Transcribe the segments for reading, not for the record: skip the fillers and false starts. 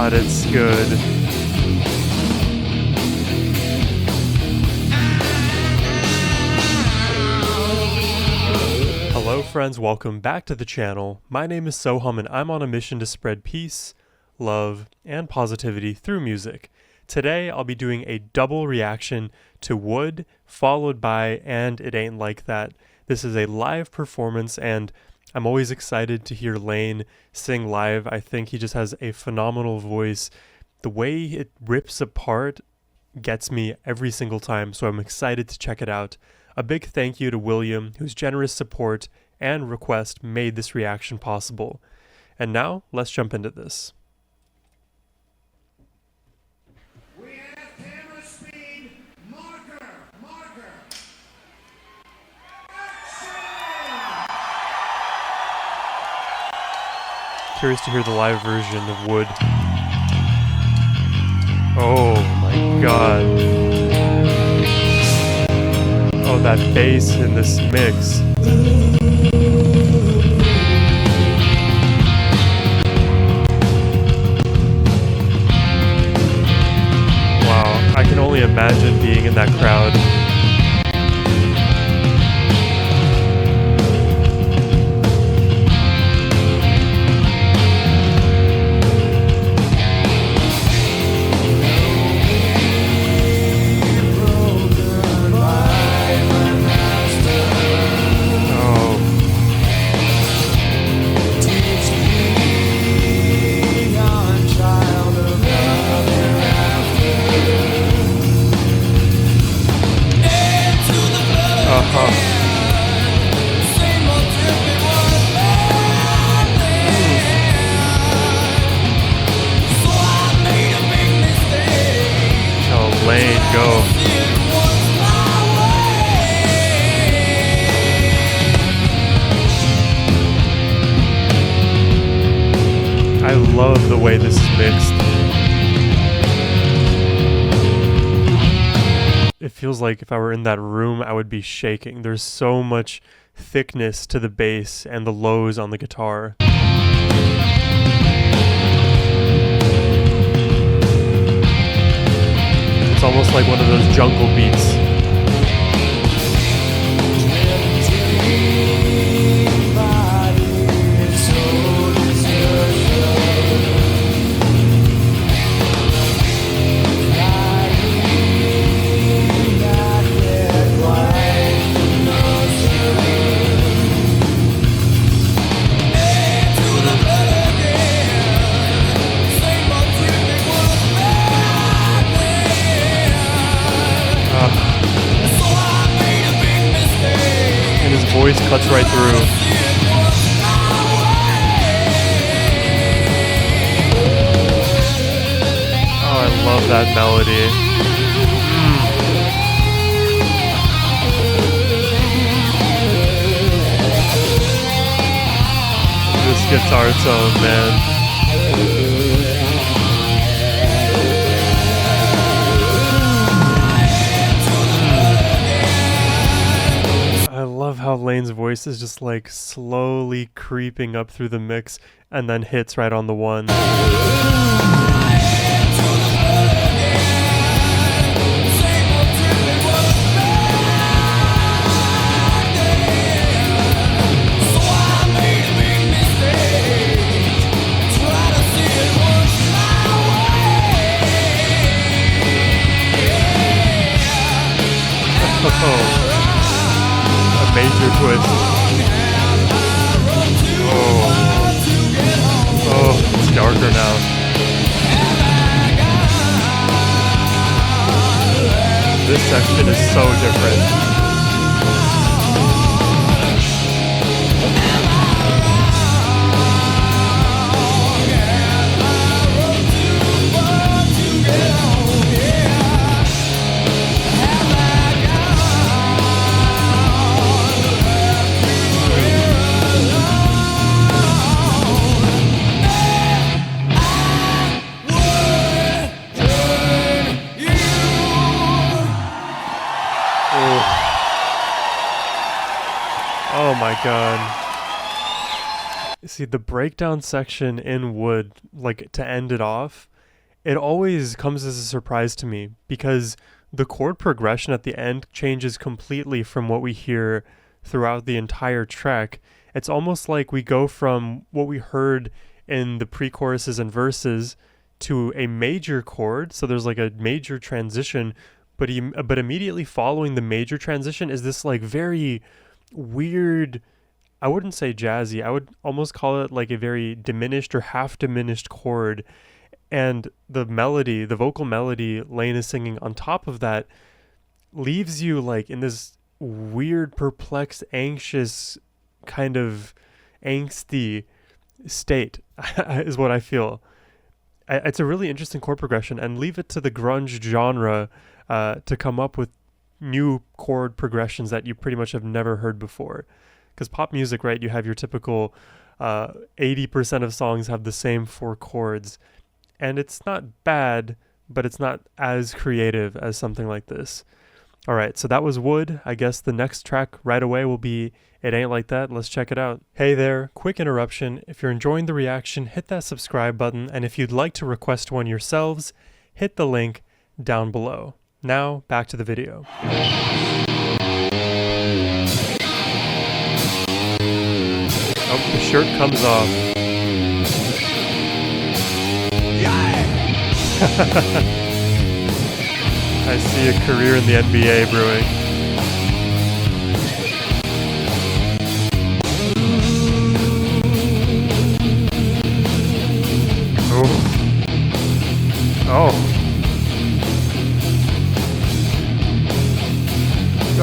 God, it's good. Hello friends, welcome back to the channel. My name is Sohum and I'm on a mission to spread peace, love, and positivity through music. Today I'll be doing a double reaction to Would, followed by And It Ain't Like That. This is a live performance and I'm always excited to hear Lane sing live. I think he just has a phenomenal voice. The way it rips apart gets me every single time, so I'm excited to check it out. A big thank you to William, whose generous support and request made this reaction possible. And now, let's jump into this. We have camera speed marker. Action! Curious to hear the live version of Would. Oh my god. Oh, that bass in this mix. Wow, I can only imagine being in that crowd. Lane, go. I love the way this is mixed. It feels like if I were in that room, I would be shaking. There's so much thickness to the bass and the lows on the guitar. It's almost like one of those jungle beats. Voice cuts right through. Oh, I love that melody. This guitar tone, man. I love how Lane's voice is just like slowly creeping up through the mix and then hits right on the one. Major twist. Oh, it's darker now. This section is so different. Oh my god. See, the breakdown section in Would, like to end it off, it always comes as a surprise to me because the chord progression at the end changes completely from what we hear throughout the entire track. It's almost like we go from what we heard in the pre-choruses and verses to a major chord. So there's like a major transition, but immediately following the major transition is this like very weird, I wouldn't say jazzy, I would almost call it like a very diminished or half diminished chord. And the melody, the vocal melody Lane is singing on top of that leaves you like in this weird, perplexed, anxious, kind of angsty state is what I feel. It's a really interesting chord progression, and leave it to the grunge genre to come up with new chord progressions that you pretty much have never heard before. Because pop music, right, you have your typical 80% of songs have the same 4 chords, and it's not bad, but it's not as creative as something like this. All right, so that was Wood. I guess the next track right away will be It Ain't Like That. Let's check it out. Hey there, quick interruption. If you're enjoying the reaction, hit that subscribe button, and if you'd like to request one yourselves, hit the link down below. Now, back to the video. Oh, the shirt comes off. I see a career in the NBA brewing. Oh.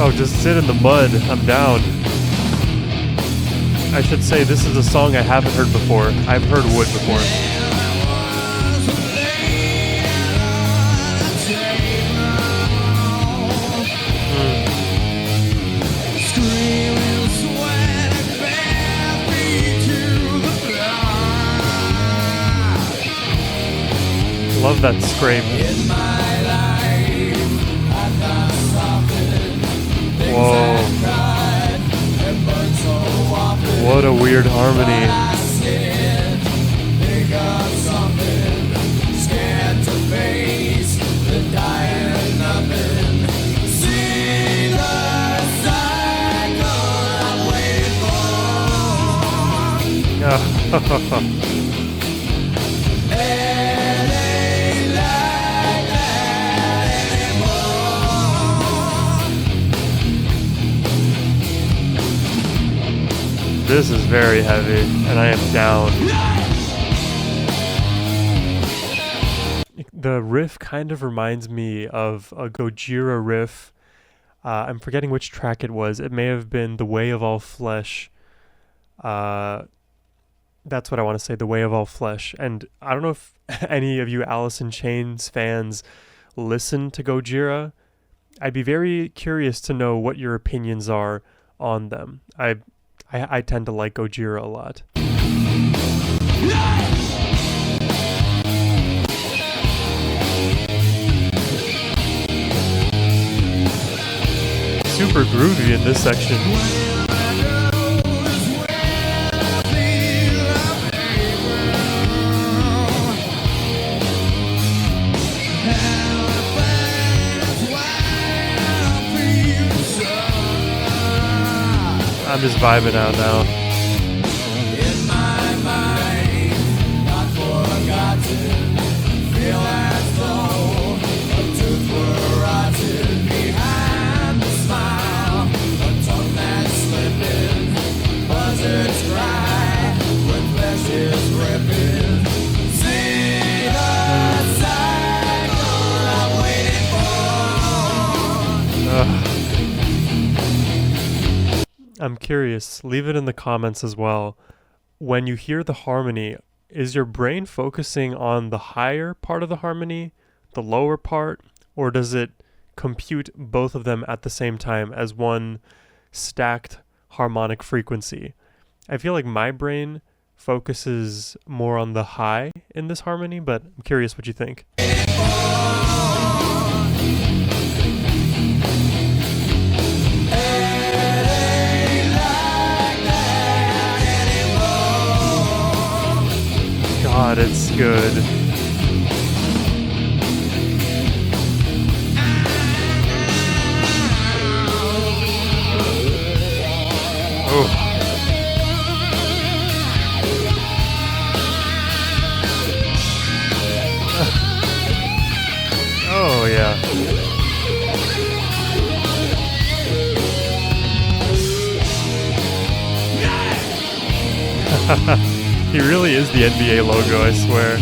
Oh, just sit in the mud. I'm down. I should say this is a song I haven't heard before. I've heard Wood before. Love that scream. Whoa. What a weird harmony. This is very heavy, and I am down. The riff kind of reminds me of a Gojira riff. I'm forgetting which track it was. It may have been The Way of All Flesh. That's what I want to say, The Way of All Flesh. And I don't know if any of you Alice in Chains fans listen to Gojira. I'd be very curious to know what your opinions are on them. I tend to like Gojira a lot. Super groovy in this section. I'm just vibing out now. In my mind, not forgotten, feel as though a tooth were rotten behind the smile, a tongue that's slipping, buzzards cry, when flesh is gripping. See the cycle I'm waiting for. I'm curious, leave it in the comments as well. When you hear the harmony, is your brain focusing on the higher part of the harmony, the lower part, or does it compute both of them at the same time as one stacked harmonic frequency? I feel like my brain focuses more on the high in this harmony, but I'm curious what you think. God, it's good. Oh. Oh yeah. He really is the NBA logo, I swear.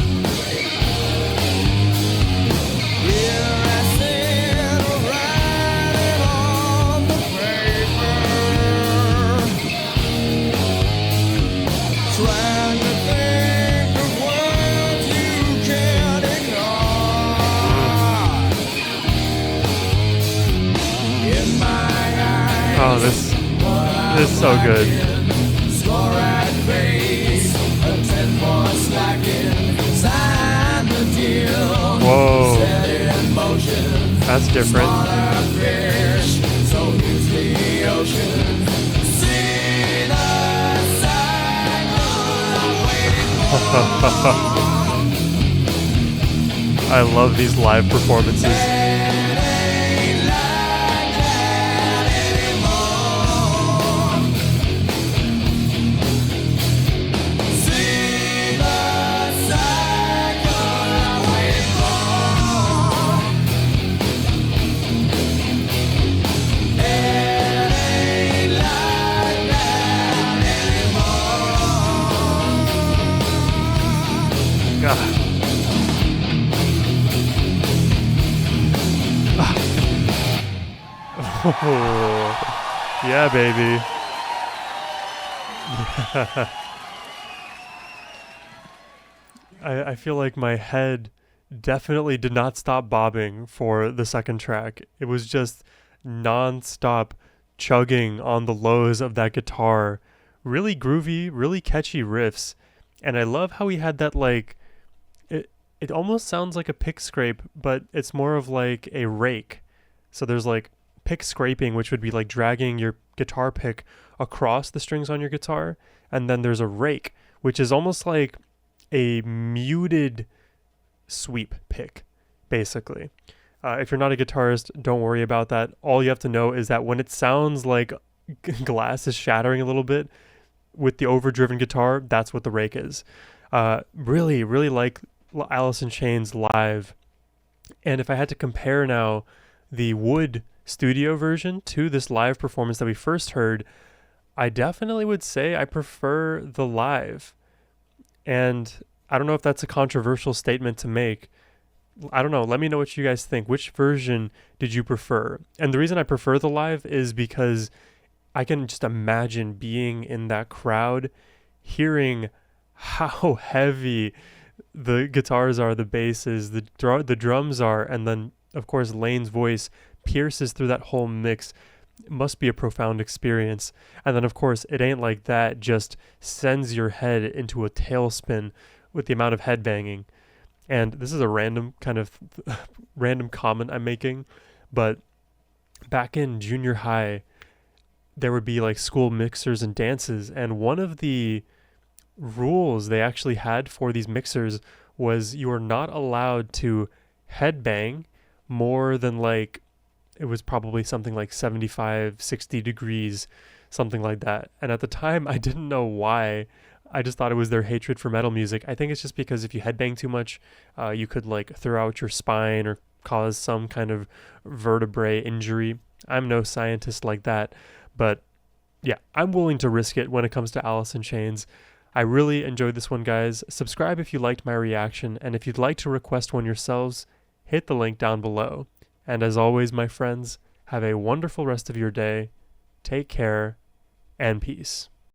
Oh, this is so good. Whoa, that's different. I love these live performances. God. Oh, yeah, baby. I feel like my head definitely did not stop bobbing for the second track. It was just non-stop chugging on the lows of that guitar. Really groovy, really catchy riffs. And I love how he had that like it almost sounds like a pick scrape, but it's more of like a rake. So there's like pick scraping, which would be like dragging your guitar pick across the strings on your guitar, and then there's a rake, which is almost like a muted sweep pick, basically. If you're not a guitarist, don't worry about that. All you have to know is that when it sounds like glass is shattering a little bit with the overdriven guitar, that's what the rake is. Really, really like Alice in Chains live. And if I had to compare now the Wood studio version to this live performance that we first heard, I definitely would say I prefer the live. And I don't know if that's a controversial statement to make. I don't know. Let me know what you guys think. Which version did you prefer? And the reason I prefer the live is because I can just imagine being in that crowd, hearing how heavy the guitars are, the basses, the drums are, and then of course Lane's voice pierces through that whole mix. It must be a profound experience. And then of course It Ain't Like That just sends your head into a tailspin with the amount of headbanging. And this is a random kind of random comment I'm making, but back in junior high there would be like school mixers and dances, and one of the rules they actually had for these mixers was you are not allowed to headbang more than like, it was probably something like 75, 60 degrees, something like that. And at the time I didn't know why. I just thought it was their hatred for metal music. I think it's just because if you headbang too much, you could like throw out your spine or cause some kind of vertebrae injury. I'm no scientist like that, but yeah, I'm willing to risk it when it comes to Alice in Chains. I really enjoyed this one, guys. Subscribe if you liked my reaction, and if you'd like to request one yourselves, hit the link down below. And as always, my friends, have a wonderful rest of your day. Take care, and peace.